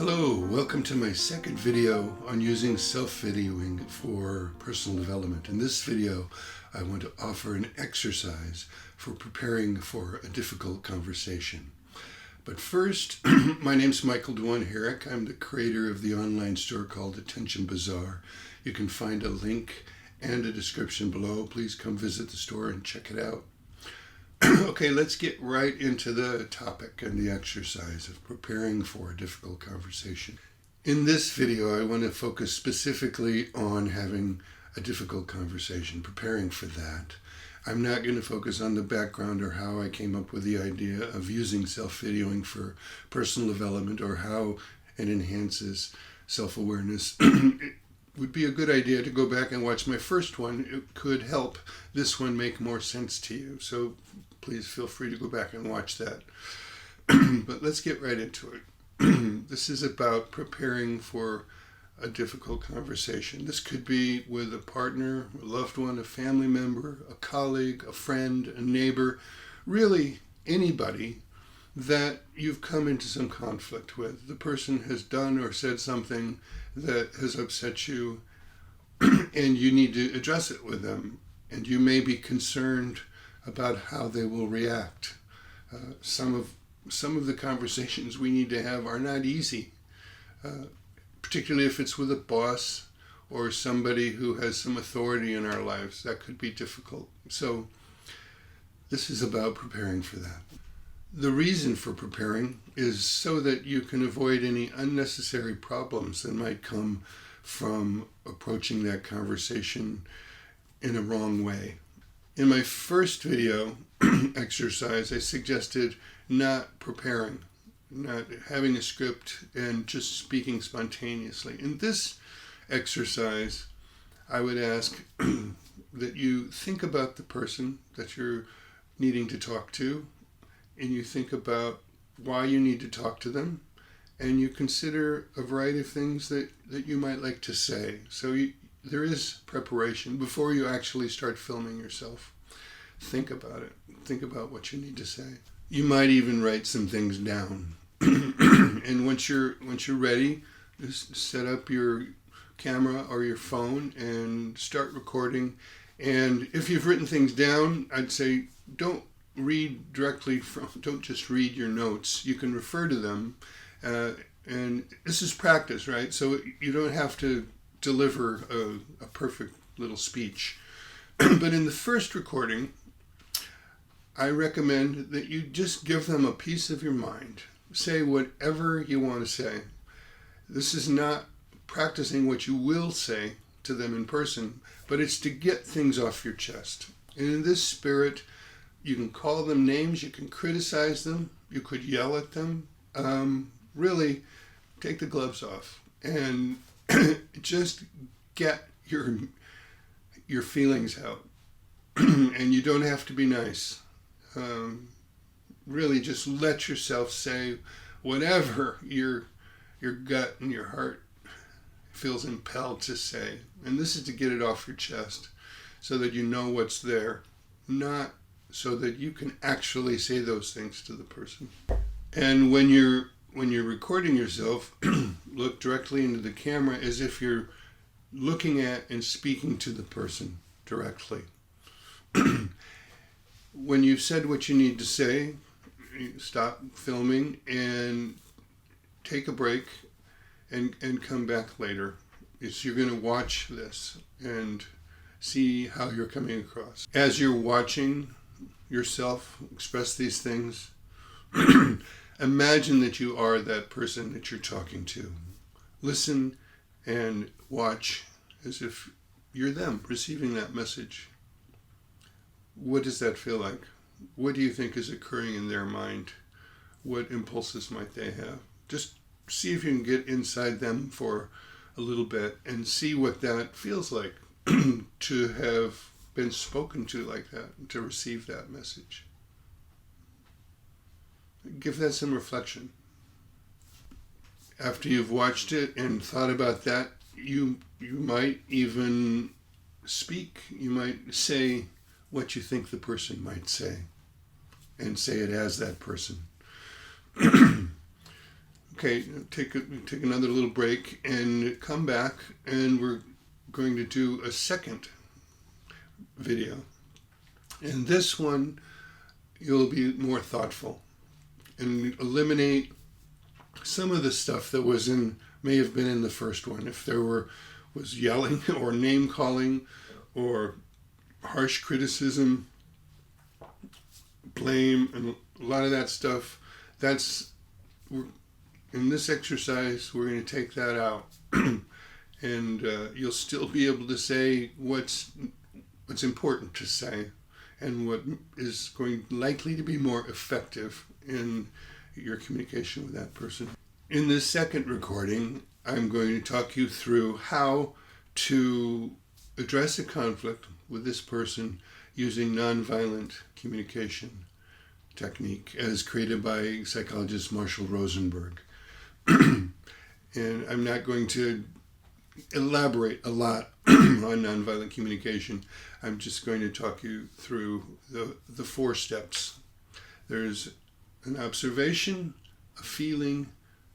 Hello, welcome to my second video on using self-videoing for personal development. In this video, I want to offer an exercise for preparing for a difficult conversation. But first, my name's Michael Dewan-Herrick. I'm the creator of the online store called Bazaar. You can find a link and a description below. Please come visit the store and check it out. Okay, let's get right into the topic and the exercise of preparing for a difficult conversation. In this video, I want to focus specifically on having a difficult conversation, preparing for that. I'm not going to focus on the background or how I came up with the idea of using self-videoing for personal development or how it enhances self-awareness. It would be a good idea to go back and watch my first one. It could help this one make more sense to you. So please feel free to go back and watch that. But let's get right into it. This is about preparing for a difficult conversation. This could be with a partner, a loved one, a family member, a colleague, a friend, a neighbor, really anybody that you've come into some conflict with. The person has done or said something that has upset you, and you need to address it with them. And you may be concerned about how they will react. Some of the conversations we need to have are not easy, particularly if it's with a boss or somebody who has some authority in our lives. That could be difficult. So this is about preparing for that. The reason for preparing is so that you can avoid any unnecessary problems that might come from approaching that conversation in a wrong way. In my first video exercise, I suggested not preparing, not having a script and just speaking spontaneously. In this exercise, I would ask that you think about the person that you're needing to talk to, and you think about why you need to talk to them, and you consider a variety of things that you might like to say. So there is preparation before you actually start filming yourself. Think about it. Think about what you need to say. You might even write some things down. And once you're ready, just set up your camera or your phone and start recording. And if you've written things down, I'd say don't just read your notes. You can refer to them. And this is practice, right? So you don't have to deliver a perfect little speech. But in the first recording, I recommend that you just give them a piece of your mind. Say whatever you want to say. This is not practicing what you will say to them in person, but it's to get things off your chest. And in this spirit, you can call them names, you can criticize them, you could yell at them. Really, take the gloves off and just get your feelings out. And you don't have to be nice. Really just let yourself say whatever your gut and your heart feels impelled to say. And this is to get it off your chest so that you know what's there, not so that you can actually say those things to the person. And when you're recording yourself, look directly into the camera as if you're looking at and speaking to the person directly. When you've said what you need to say, stop filming and take a break and come back later. You're going to watch this and see how you're coming across. As you're watching yourself express these things, imagine that you are that person that you're talking to. Listen and watch as if you're them receiving that message. What does that feel like? What do you think is occurring in their mind? What impulses might they have? Just see if you can get inside them for a little bit and see what that feels like to have been spoken to like that, to receive that message. Give that some reflection. After you've watched it and thought about that, you might even speak. You might say what you think the person might say and say it as that person. Okay, take another little break and come back, and we're going to do a second video. In this one, you'll be more thoughtful and eliminate some of the stuff that may have been in the first one. If there was yelling or name calling or harsh criticism, blame, and a lot of that stuff, in this exercise, we're going to take that out. And you'll still be able to say what's important to say and what is likely to be more effective in your communication with that person. In this second recording, I'm going to talk you through how to address a conflict with this person using nonviolent communication technique as created by psychologist Marshall Rosenberg. And I'm not going to elaborate a lot on nonviolent communication. I'm just going to talk you through the 4 steps. There's an observation, a feeling,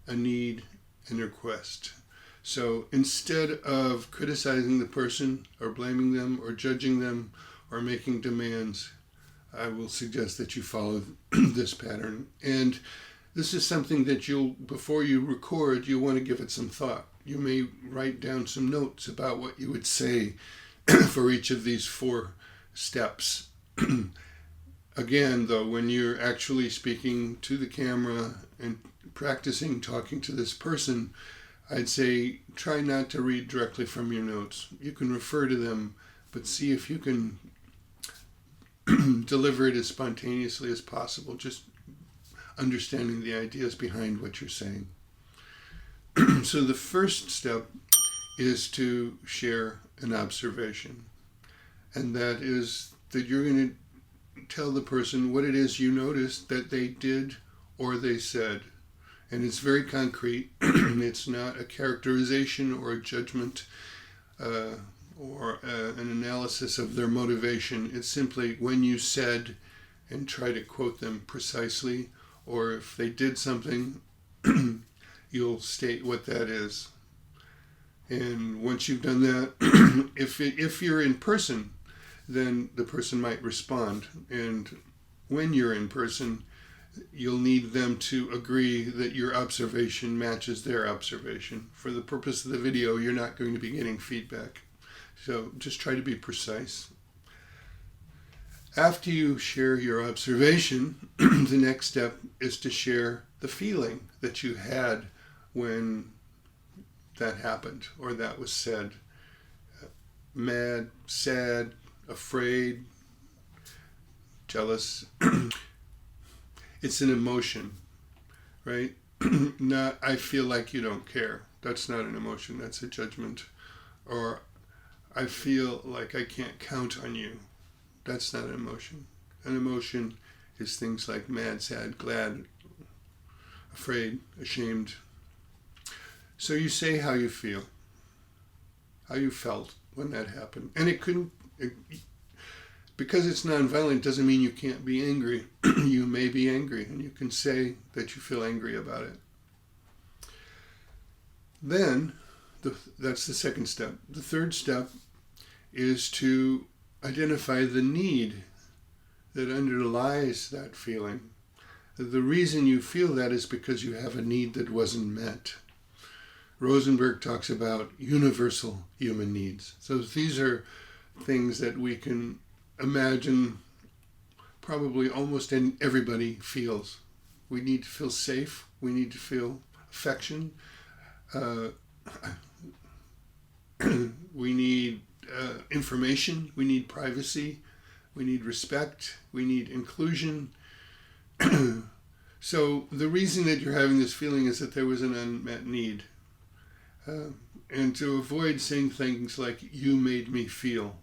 a need, and a request. So instead of criticizing the person or blaming them or judging them or making demands, I will suggest that you follow this pattern. And this is something that before you record, you want to give it some thought. You may write down some notes about what you would say for each of these 4 steps. Again, though, when you're actually speaking to the camera and practicing talking to this person, I'd say try not to read directly from your notes. You can refer to them, but see if you can deliver it as spontaneously as possible, just understanding the ideas behind what you're saying. So the first step is to share an observation. And that is that you're going to tell the person what it is you noticed that they did or they said. And it's very concrete. It's not a characterization or a judgment or an analysis of their motivation. It's simply when you said, and try to quote them precisely, or if they did something, you'll state what that is. And once you've done that, if you're in person, then the person might respond. And when you're in person, you'll need them to agree that your observation matches their observation. For the purpose of the video, you're not going to be getting feedback. So just try to be precise. After you share your observation, the next step is to share the feeling that you had when that happened or that was said. Mad, sad, afraid, jealous. It's an emotion, right? Not, I feel like you don't care. That's not an emotion, that's a judgment. Or, I feel like I can't count on you. That's not an emotion. An emotion is things like mad, sad, glad, afraid, ashamed. So you say how you feel, how you felt when that happened. And because it's nonviolent doesn't mean you can't be angry. You may be angry, and you can say that you feel angry about it. Then, that's the second step. The third step is to identify the need that underlies that feeling. The reason you feel that is because you have a need that wasn't met. Rosenberg talks about universal human needs. So these are things that we can imagine probably almost everybody feels. We need to feel safe. We need to feel affection. We need information. We need privacy. We need respect. We need inclusion. So the reason that you're having this feeling is that there was an unmet need. And to avoid saying things like, you made me feel.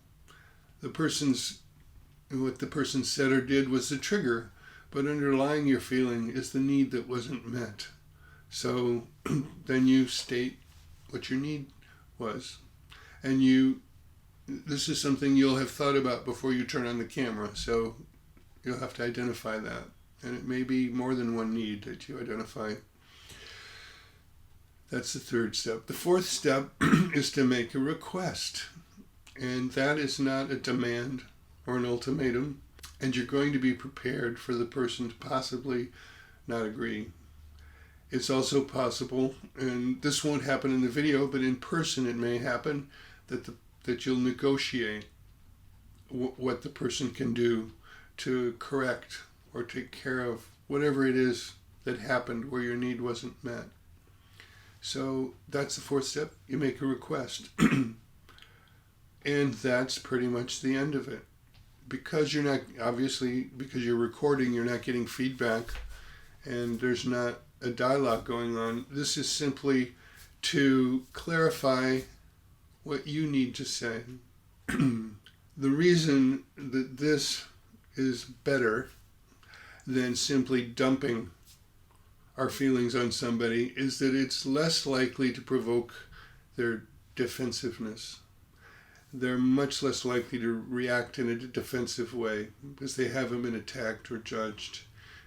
What the person said or did was the trigger, but underlying your feeling is the need that wasn't met. So then you state what your need was. And this is something you'll have thought about before you turn on the camera, so you'll have to identify that. And it may be more than one need that you identify. That's the third step. The fourth step is to make a request. And that is not a demand or an ultimatum. And you're going to be prepared for the person to possibly not agree. It's also possible, and this won't happen in the video, but in person it may happen, that you'll negotiate what the person can do to correct or take care of whatever it is that happened where your need wasn't met. So that's the fourth step. You make a request. And that's pretty much the end of it. Because you're not, obviously, because you're recording, you're not getting feedback, and there's not a dialogue going on. This is simply to clarify what you need to say. The reason that this is better than simply dumping our feelings on somebody is that it's less likely to provoke their defensiveness. They're much less likely to react in a defensive way because they haven't been attacked or judged.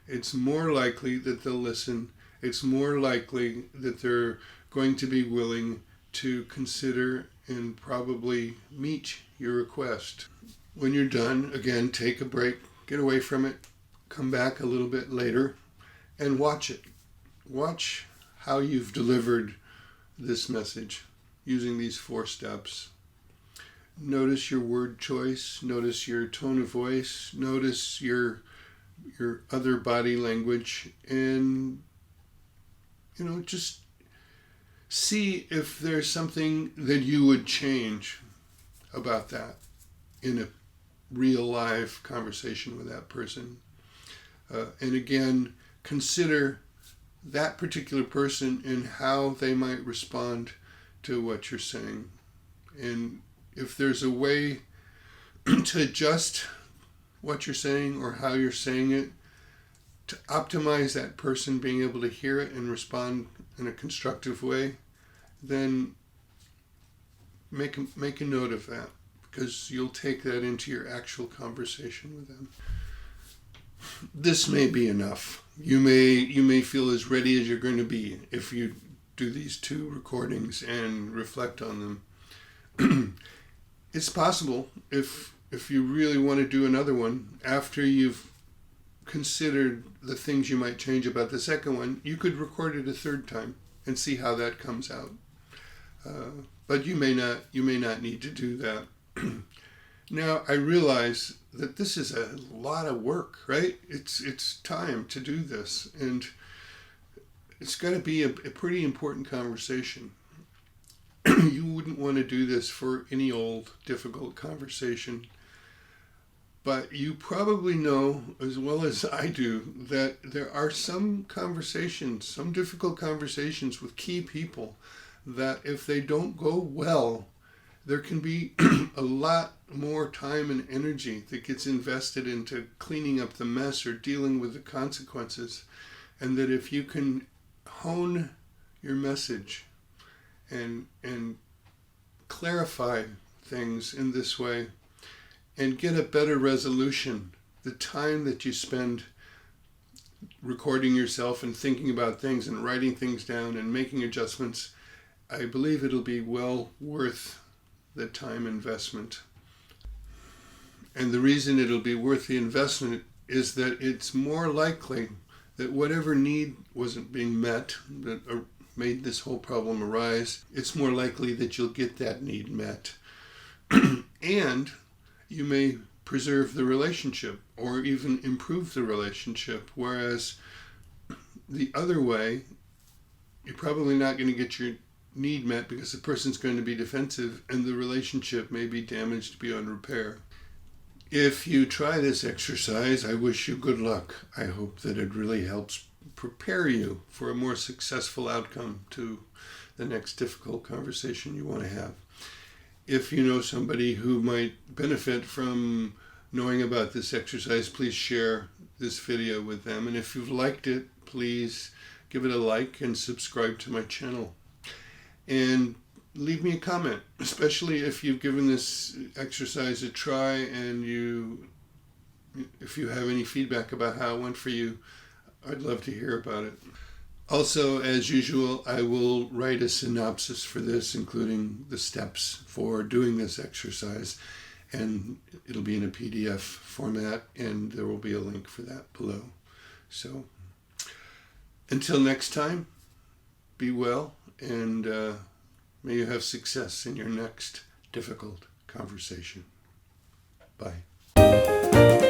It's more likely that they'll listen. It's more likely that they're going to be willing to consider and probably meet your request. When you're done, again, take a break, get away from it, come back a little bit later, and watch it. Watch how you've delivered this message using these 4 steps. Notice your word choice, notice your tone of voice, notice your other body language, and just see if there's something that you would change about that in a real live conversation with that person. And again, consider that particular person and how they might respond to what you're saying. And if there's a way to adjust what you're saying or how you're saying it to optimize that person being able to hear it and respond in a constructive way, then make a note of that, because you'll take that into your actual conversation with them. This may be enough. You may feel as ready as you're going to be if you do these 2 recordings and reflect on them. It's possible if you really want to do another one after you've considered the things you might change about the second one, you could record it a 3rd time and see how that comes out. But you may not need to do that. Now, I realize that this is a lot of work, right? It's time to do this, and it's got to be a pretty important conversation. You wouldn't want to do this for any old difficult conversation. But you probably know as well as I do that there are some conversations, some difficult conversations with key people that if they don't go well, there can be a lot more time and energy that gets invested into cleaning up the mess or dealing with the consequences. And that if you can hone your message and clarify things in this way and get a better resolution, the time that you spend recording yourself and thinking about things and writing things down and making adjustments, I believe it'll be well worth the time investment. And the reason it'll be worth the investment is that it's more likely that whatever need wasn't being met, that made this whole problem arise, it's more likely that you'll get that need met. And you may preserve the relationship or even improve the relationship, whereas the other way, you're probably not going to get your need met because the person's going to be defensive and the relationship may be damaged beyond repair. If you try this exercise, I wish you good luck. I hope that it really helps prepare you for a more successful outcome to the next difficult conversation you want to have. If you know somebody who might benefit from knowing about this exercise, please share this video with them. And if you've liked it, please give it a like and subscribe to my channel. And leave me a comment, especially if you've given this exercise a try and if you have any feedback about how it went for you, I'd love to hear about it. Also, as usual, I will write a synopsis for this, including the steps for doing this exercise, and it'll be in a PDF format, and there will be a link for that below. So, until next time, be well, and may you have success in your next difficult conversation. Bye.